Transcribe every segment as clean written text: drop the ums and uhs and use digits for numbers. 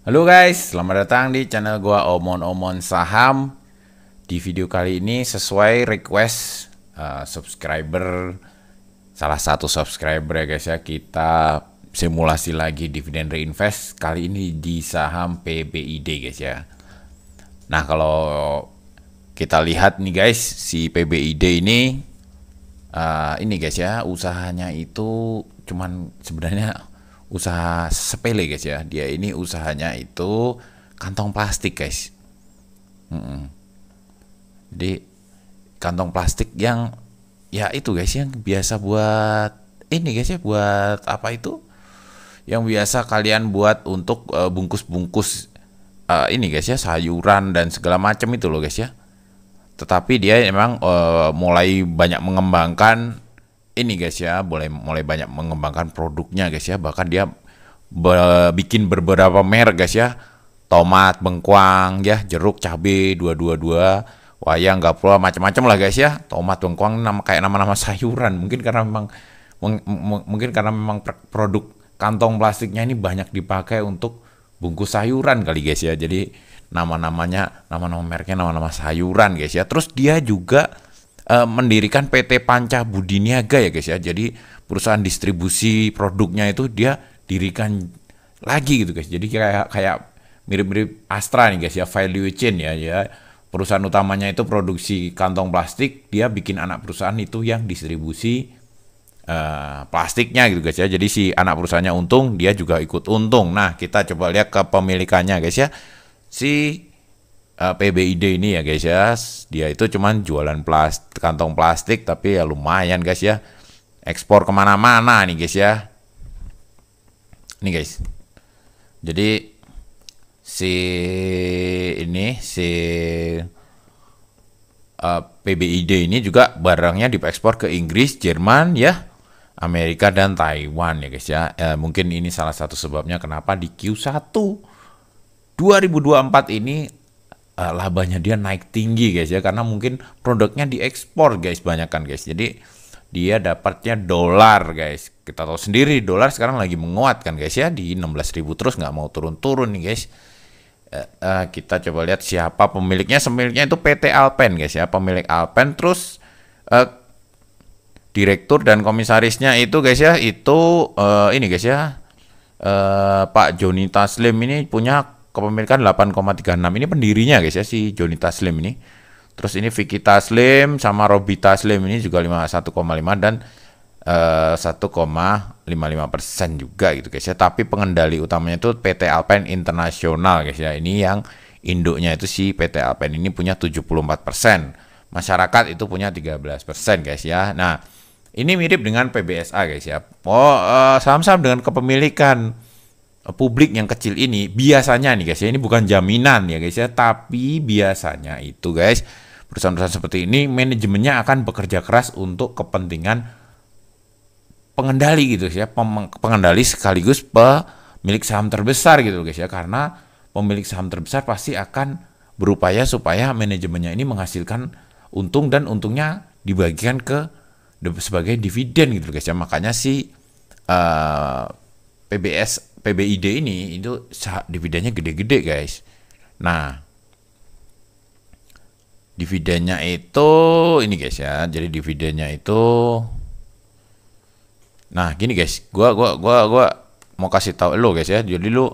Halo guys, selamat datang di channel gua Omon Saham. Di video kali ini sesuai request subscriber, salah satu subscriber ya guys ya, kita simulasi lagi dividen reinvest kali ini di saham PBID guys ya. Nah, kalau kita lihat nih guys, si PBID ini guys ya, usahanya itu cuman sebenarnya usaha sepele guys ya. Dia ini usahanya itu kantong plastik guys. Jadi kantong plastik yang ya itu guys, yang biasa buat ini guys ya, buat apa itu, yang biasa kalian buat untuk bungkus-bungkus ini guys ya, sayuran dan segala macam itu loh guys ya. Tetapi dia memang mulai banyak mengembangkan ini guys ya, mulai banyak mengembangkan produknya guys ya. Bahkan dia bikin beberapa merek guys ya, tomat, bengkuang ya, jeruk, cabe, dua, wayang, gapura, macam-macam lah guys ya. Tomat, bengkuang, kayak nama-nama sayuran. Mungkin karena memang produk kantong plastiknya ini banyak dipakai untuk bungkus sayuran kali guys ya. Jadi nama mereknya nama-nama sayuran guys ya. Terus dia juga mendirikan PT Panca Budi Niaga ya guys ya. Jadi perusahaan distribusi produknya itu dia dirikan lagi gitu guys. Jadi kayak mirip-mirip Astra nih guys ya, value chain ya. Perusahaan utamanya itu produksi kantong plastik, dia bikin anak perusahaan itu yang distribusi plastiknya gitu guys ya. Jadi si anak perusahaannya untung, dia juga ikut untung. Nah, kita coba lihat kepemilikannya guys ya. Si PBID ini ya guys ya, dia itu cuman jualan kantong plastik, tapi ya lumayan guys ya, ekspor kemana-mana nih guys ya. Nih guys, jadi si PBID ini juga barangnya diekspor ke Inggris, Jerman ya, Amerika dan Taiwan ya guys ya. Mungkin ini salah satu sebabnya kenapa di Q1 2024 ini labanya dia naik tinggi guys ya, karena mungkin produknya diekspor guys, banyak kan guys. Jadi dia dapatnya dolar guys. Kita tahu sendiri dolar sekarang lagi menguat kan guys ya, di 16.000 terus, nggak mau turun-turun nih guys. Kita coba lihat siapa pemiliknya. Pemiliknya itu PT Alpen guys ya, pemilik Alpen. Terus direktur dan komisarisnya itu guys ya, itu ini guys ya, Pak Joni Taslim ini punya kepemilikan 8,36. Ini pendirinya guys ya, si Joni Taslim ini. Terus ini Vicky Taslim sama Robi Taslim ini juga 1,5 dan 1,55% juga gitu guys ya. Tapi pengendali utamanya itu PT Alpen Internasional guys ya. Ini yang induknya itu si PT Alpen ini punya 74%. Masyarakat itu punya 13% guys ya. Nah, ini mirip dengan PBSA guys ya. Saham-saham dengan kepemilikan publik yang kecil ini biasanya nih guys ya, ini bukan jaminan ya guys ya, tapi biasanya itu guys, perusahaan-perusahaan seperti ini manajemennya akan bekerja keras untuk kepentingan pengendali gitu ya, pengendali sekaligus pemilik saham terbesar gitu guys ya. Karena pemilik saham terbesar pasti akan berupaya supaya manajemennya ini menghasilkan untung, dan untungnya dibagikan ke sebagai dividen gitu guys ya. Makanya si PBID ini itu dividennya gede-gede guys. Nah, dividennya itu ini guys ya. Jadi dividennya itu, nah gini guys, gua mau kasih tahu lo guys ya. Jadi lu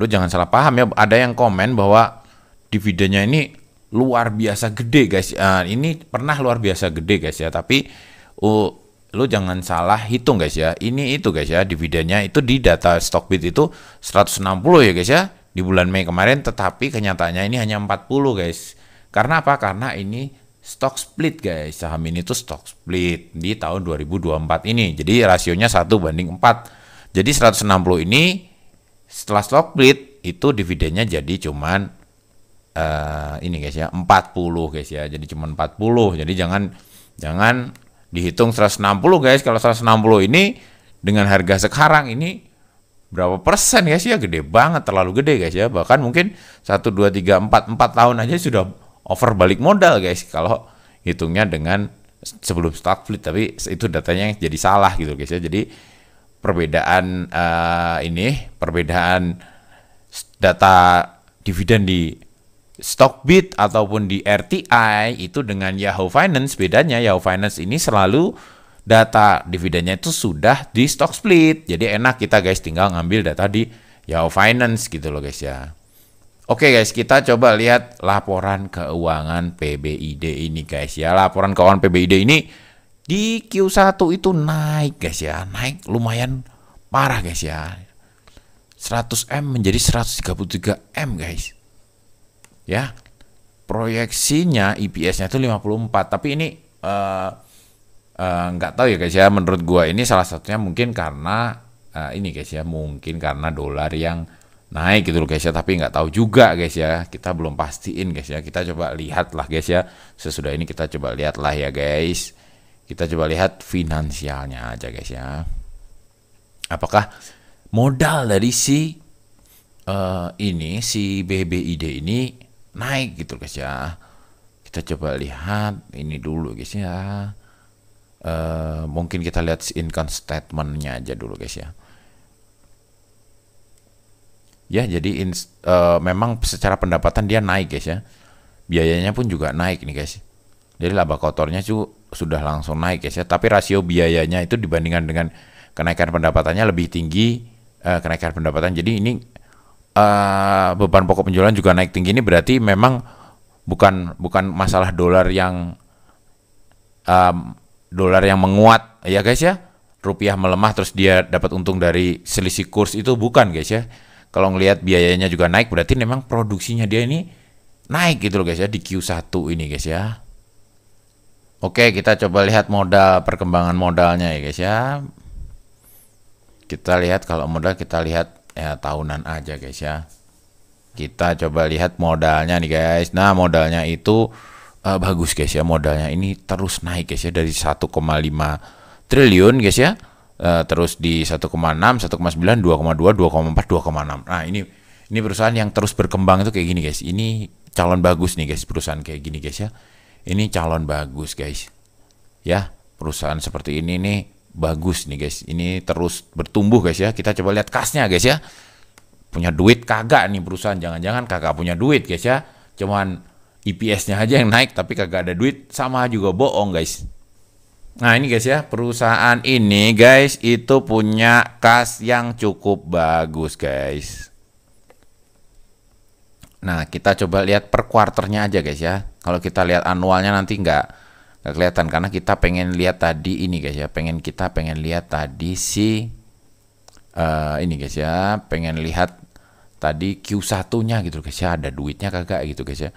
jangan salah paham ya. Ada yang komen bahwa dividennya ini luar biasa gede guys. Ini pernah luar biasa gede guys ya, tapi lu jangan salah hitung guys ya. Ini itu guys ya, dividennya itu di data Stockbit itu 160 ya guys ya di bulan Mei kemarin, tetapi kenyataannya ini hanya 40 guys. Karena apa? Karena ini stock split guys. Saham ini tuh stock split di tahun 2024 ini. Jadi rasionya 1:4. Jadi 160 ini setelah stock split itu dividennya jadi cuman ini guys ya, 40 guys ya. Jadi cuman 40. Jadi jangan dihitung 160 guys. Kalau 160 ini dengan harga sekarang ini berapa persen guys ya, gede banget, terlalu gede guys ya. Bahkan mungkin 1, 2, 3, 4 tahun aja sudah over balik modal guys kalau hitungnya dengan sebelum stock split. Tapi itu datanya yang jadi salah gitu guys ya. Jadi perbedaan perbedaan data dividen di Stockbit ataupun di RTI itu dengan Yahoo Finance. Bedanya Yahoo Finance ini selalu data dividennya itu sudah di stock split. Jadi enak kita guys tinggal ngambil data di Yahoo Finance gitu loh guys ya. Oke guys, kita coba lihat laporan keuangan PBID ini guys ya. Laporan keuangan PBID ini di Q1 itu naik guys ya. Naik lumayan parah guys ya. 100M menjadi 133M guys. Ya, proyeksinya EPS-nya itu 54, tapi ini nggak tahu ya guys ya. Menurut gua ini salah satunya mungkin karena ini guys ya, mungkin karena dolar yang naik gitu loh guys ya. Tapi nggak tahu juga guys ya. Kita belum pastiin guys ya. Kita coba lihat lah guys ya. Sesudah ini kita coba lihat lah ya guys. Kita coba lihat finansialnya aja guys ya. Apakah modal dari si BBID ini naik gitu guys ya. Kita coba lihat ini dulu guys ya. Mungkin kita lihat income statementnya aja dulu guys ya. Ya, jadi memang secara pendapatan dia naik guys ya. Biayanya pun juga naik nih guys. Jadi laba kotornya sudah langsung naik guys ya. Tapi rasio biayanya itu dibandingkan dengan kenaikan pendapatannya lebih tinggi kenaikan pendapatan. Jadi ini beban pokok penjualan juga naik tinggi. Ini berarti memang bukan masalah dolar yang menguat ya guys ya. Rupiah melemah terus dia dapat untung dari selisih kurs, itu bukan guys ya. Kalau ngelihat biayanya juga naik berarti memang produksinya dia ini naik gitu loh guys ya di Q1 ini guys ya. Oke, kita coba lihat perkembangan modalnya ya guys ya. Kita lihat kalau modal kita lihat ya tahunan aja guys ya. Kita coba lihat modalnya nih guys. Nah, modalnya itu bagus guys ya. Modalnya ini terus naik guys ya dari 1,5 triliun guys ya. Terus di 1,6, 1,9, 2,2, 2,4, 2,6. Nah, ini perusahaan yang terus berkembang itu kayak gini guys. Ini calon bagus nih guys, perusahaan kayak gini guys ya. Ini calon bagus guys. Ya, perusahaan seperti ini nih bagus nih guys. Ini terus bertumbuh guys ya. Kita coba lihat kasnya guys ya. Punya duit kagak nih perusahaan. Jangan-jangan kagak punya duit guys ya. Cuman EPS-nya aja yang naik tapi kagak ada duit, sama juga bohong guys. Nah, ini guys ya, perusahaan ini guys itu punya kas yang cukup bagus guys. Nah, kita coba lihat per kuarternya aja guys ya. Kalau kita lihat annualnya nanti nggak kelihatan karena kita pengen lihat tadi ini guys ya. Kita pengen lihat tadi ini guys ya. Pengen lihat tadi Q1-nya gitu guys ya. Ada duitnya kagak gitu guys ya.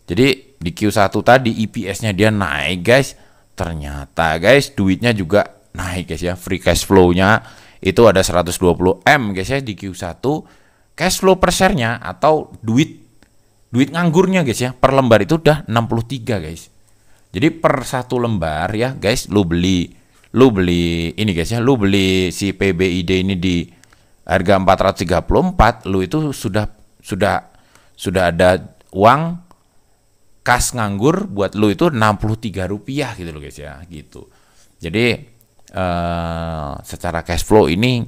Jadi di Q1 tadi EPS-nya dia naik guys. Ternyata guys duitnya juga naik guys ya. Free cash flow-nya itu ada 120M guys ya di Q1. Cash flow per share-nya atau duit nganggurnya guys ya per lembar itu udah 63 guys. Jadi per satu lembar ya guys, lu beli ini guys ya, lu beli si PBID ini di harga 434, lu itu sudah ada uang kas nganggur buat lu itu Rp63 gitu loh guys ya, gitu. Jadi secara cash flow ini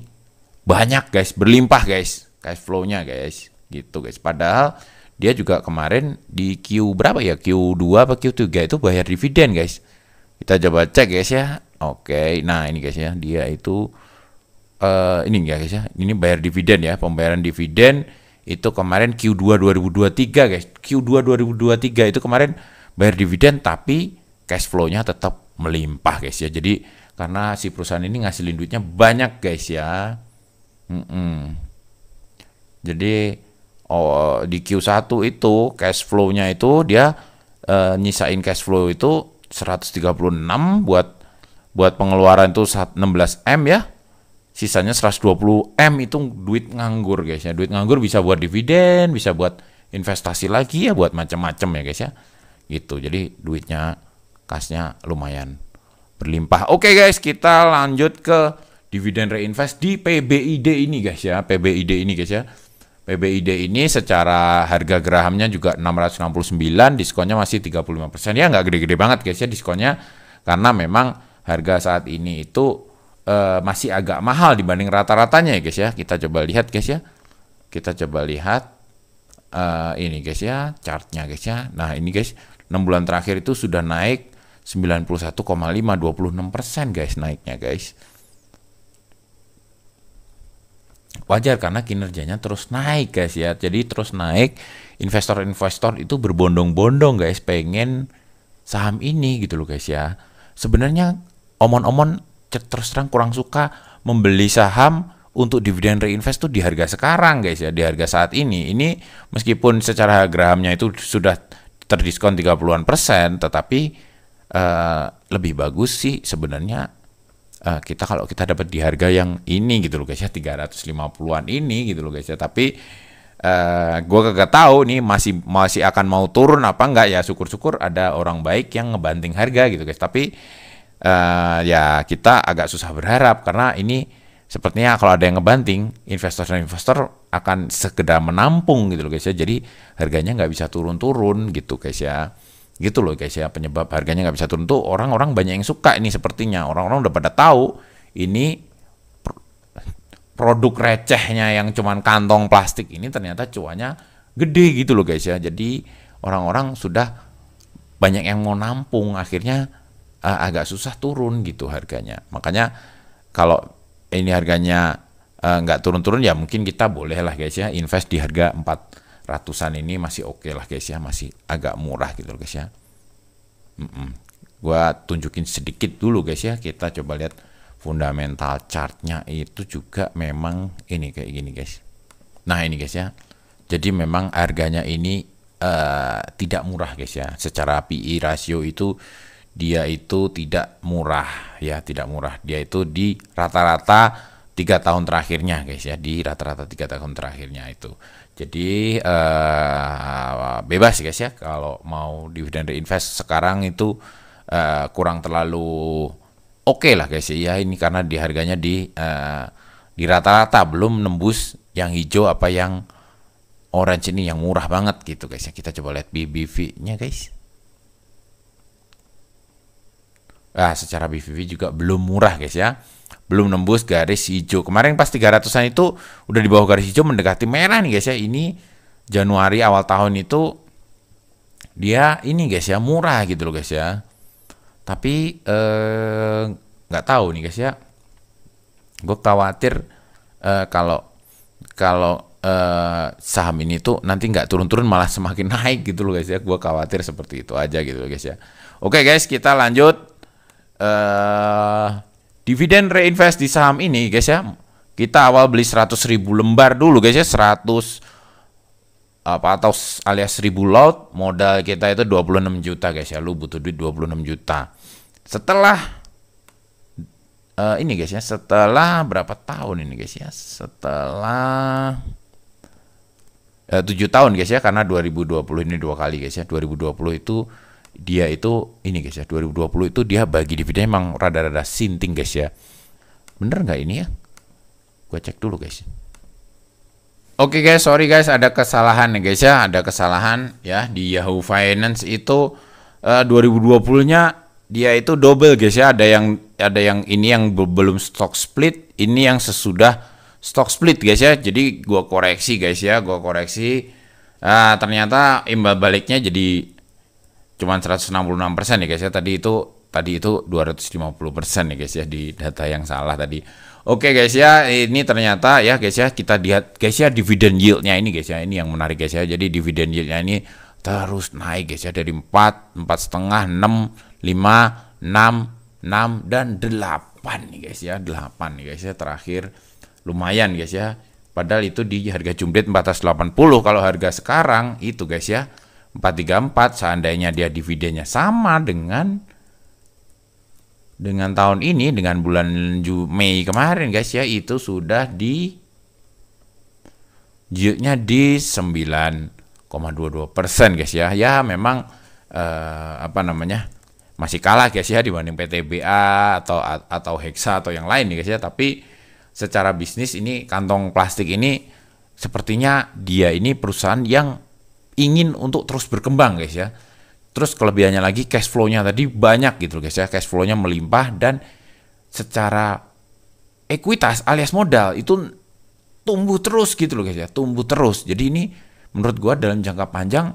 banyak guys, berlimpah guys cash flow-nya guys, gitu guys. Padahal dia juga kemarin di Q berapa ya? Q2 apa Q3 itu bayar dividen guys. Kita coba cek guys ya. Oke, nah ini guys ya, dia itu ini enggak guys ya. Ini bayar dividen ya, pembayaran dividen itu kemarin Q2 2023 guys. Q2 2023 itu kemarin bayar dividen tapi cash flow-nya tetap melimpah guys ya. Jadi karena si perusahaan ini ngasilin duitnya banyak guys ya. Jadi di Q1 itu cash flow-nya itu dia nyisain cash flow itu 136 buat pengeluaran itu 16M ya. Sisanya 120M itu duit nganggur guys ya. Duit nganggur bisa buat dividen, bisa buat investasi lagi ya, buat macam-macam ya guys ya. Gitu. Jadi duitnya kasnya lumayan berlimpah. Oke guys, kita lanjut ke dividen reinvest di PBID ini guys ya. PBID ini guys ya. PBID ini secara harga gerahamnya juga 669, diskonnya masih 35%. Ya nggak gede-gede banget guys ya diskonnya, karena memang harga saat ini itu masih agak mahal dibanding rata-ratanya ya guys ya. Kita coba lihat guys ya. Kita coba lihat ini guys ya, chartnya guys ya. Nah ini guys, 6 bulan terakhir itu sudah naik 91,5, 26% guys naiknya guys. Wajar karena kinerjanya terus naik guys ya. Jadi terus naik, investor-investor itu berbondong-bondong guys pengen saham ini gitu loh guys ya. Sebenarnya omon-omon terus terang kurang suka membeli saham untuk dividen reinvest tuh di harga sekarang guys ya, di harga saat ini. Ini meskipun secara grahamnya itu sudah terdiskon 30-an%, tetapi lebih bagus sih sebenarnya kita kalau kita dapat di harga yang ini gitu loh guys ya, 350-an ini gitu loh guys ya. Tapi gue kagak tahu nih masih akan mau turun apa enggak ya. Syukur-syukur ada orang baik yang ngebanting harga gitu guys. Tapi ya kita agak susah berharap karena ini sepertinya kalau ada yang ngebanting, investor akan sekedar menampung gitu loh guys ya. Jadi harganya nggak bisa turun-turun gitu guys ya. Gitu loh guys ya, penyebab harganya nggak bisa turun tuh orang-orang banyak yang suka ini sepertinya. Orang-orang udah pada tahu ini produk recehnya yang cuman kantong plastik ini ternyata cuannya gede gitu loh guys ya. Jadi orang-orang sudah banyak yang mau nampung, akhirnya agak susah turun gitu harganya. Makanya kalau ini harganya nggak turun-turun ya mungkin kita boleh lah guys ya invest di harga 400-an ini masih oke lah guys ya, masih agak murah gitu loh guys ya. Gua tunjukin sedikit dulu guys ya, kita coba lihat fundamental chartnya itu juga memang ini kayak gini guys. Nah ini guys ya, jadi memang harganya ini tidak murah guys ya. Secara PE rasio itu dia itu tidak murah ya, tidak murah. Dia itu di rata-rata 3 tahun terakhirnya guys ya, di rata-rata 3 tahun terakhirnya itu. Jadi bebas guys ya, kalau mau dividen reinvest sekarang itu kurang terlalu oke lah guys ya. Ini karena di harganya di rata-rata belum nembus yang hijau apa yang orange ini yang murah banget gitu guys ya. Kita coba lihat BBV-nya guys. Secara BVV juga belum murah guys ya, belum nembus garis hijau. Kemarin pas 300-an itu udah di bawah garis hijau mendekati merah nih guys ya. Ini Januari awal tahun itu dia ini guys ya murah gitu loh guys ya. Tapi nggak tahu nih guys ya, gue khawatir kalau saham ini tuh nanti nggak turun-turun malah semakin naik gitu loh guys ya. Gue khawatir seperti itu aja gitu loh guys ya. Oke guys, kita lanjut. Dividen reinvest di saham ini guys ya, kita awal beli 100.000 lembar dulu guys ya, 100 atau alias 1000 lot, modal kita itu 26 juta guys ya. Lu butuh duit 26 juta. Setelah ini guys ya, setelah berapa tahun ini guys ya, setelah 7 tahun guys ya, karena 2020 ini 2 kali guys ya. 2020 itu dia itu ini guys ya, 2020 itu dia bagi dividen emang rada-rada sinting guys ya. Bener nggak ini ya? Gue cek dulu guys. Oke guys, sorry guys, ada kesalahan nih guys ya, ada kesalahan ya di Yahoo Finance itu 2020-nya dia itu double guys ya. Ada yang ini yang belum stock split, ini yang sesudah stock split guys ya. Jadi gua koreksi guys ya, ternyata imbal baliknya jadi cuman 166% ya guys ya. Tadi itu 250% ya guys ya, di data yang salah tadi. Oke guys ya, ini ternyata ya guys ya, kita lihat guys ya dividen yield-nya ini guys ya. Ini yang menarik guys ya. Jadi dividen yield-nya ini terus naik guys ya, dari 4, 4,5, 6, 5, 6, 6 dan 8 nih guys ya. 8 nih guys ya terakhir. Lumayan guys ya. Padahal itu di harga jumlah 480. Kalau harga sekarang itu guys ya 434, seandainya dia dividennya sama dengan tahun ini, dengan bulan Mei kemarin guys ya, itu sudah di yieldnya di 9,22% guys ya. Ya memang masih kalah guys ya dibanding PTBA atau Hexa atau yang lain nih guys ya. Tapi secara bisnis ini kantong plastik ini sepertinya dia ini perusahaan yang ingin untuk terus berkembang guys ya. Terus kelebihannya lagi cash flow-nya tadi banyak gitu guys ya. Cash flow-nya melimpah dan secara ekuitas alias modal itu tumbuh terus gitu loh guys ya, tumbuh terus. Jadi ini menurut gua dalam jangka panjang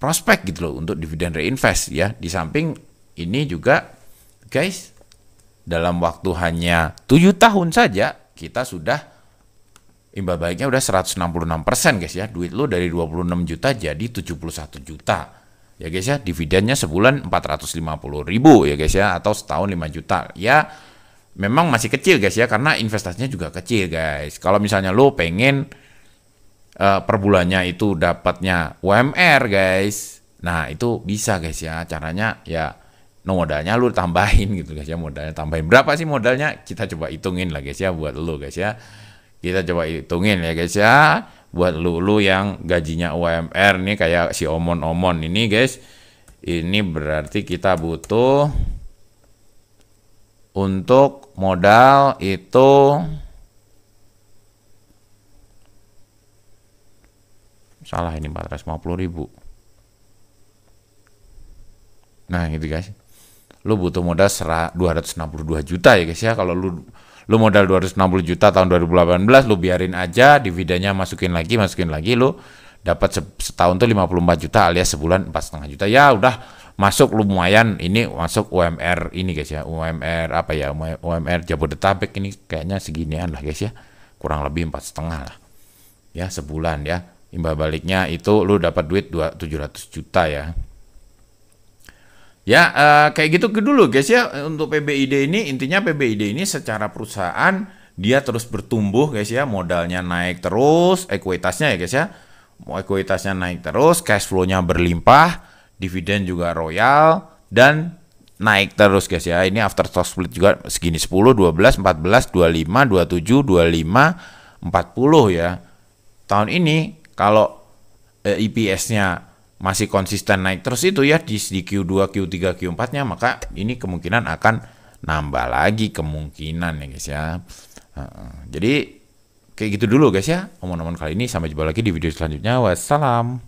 prospek gitu loh untuk dividen reinvest ya. Di samping ini juga guys, dalam waktu hanya 7 tahun saja kita sudah imbal baliknya udah 166% guys ya. Duit lu dari 26 juta jadi 71 juta. Ya guys ya, dividennya sebulan 450.000 ya guys ya, atau setahun 5 juta. Ya memang masih kecil guys ya, karena investasinya juga kecil guys. Kalau misalnya lo pengen per bulannya itu dapatnya UMR guys, nah itu bisa guys ya. Caranya ya modalnya lo tambahin gitu guys ya, modalnya tambahin. Berapa sih modalnya? Kita coba hitungin lah guys ya buat lo guys ya. Kita coba hitungin ya guys ya, buat lu yang gajinya UMR nih kayak si Omon-Omon ini guys. Ini berarti kita butuh untuk modal itu salah, ini 450.000. Nah gitu guys, lu butuh modal 262 juta ya guys ya. Kalau lu modal 260 juta tahun 2018, lu biarin aja, dividennya masukin lagi, lu dapat setahun tuh 54 juta alias sebulan 4,5 juta. Ya udah masuk lumayan, ini masuk UMR ini guys ya, UMR apa ya, UMR Jabodetabek ini kayaknya seginian lah guys ya, kurang lebih 4,5 lah ya sebulan ya. Imbal baliknya itu lu dapat duit 700 juta ya. Ya kayak gitu dulu guys ya untuk PBID ini. Intinya PBID ini secara perusahaan dia terus bertumbuh guys ya, modalnya naik terus, ekuitasnya ya guys ya, ekuitasnya naik terus, cash flow-nya berlimpah, dividen juga royal dan naik terus guys ya. Ini after stock split juga segini 10, 12, 14, 25, 27, 25, 40 ya. Tahun ini kalau EPS-nya masih konsisten naik terus itu ya di Q2, Q3, Q4-nya, maka ini kemungkinan akan nambah lagi kemungkinan ya guys ya. Jadi kayak gitu dulu guys ya omongan kali ini. Sampai jumpa lagi di video selanjutnya. Wassalam.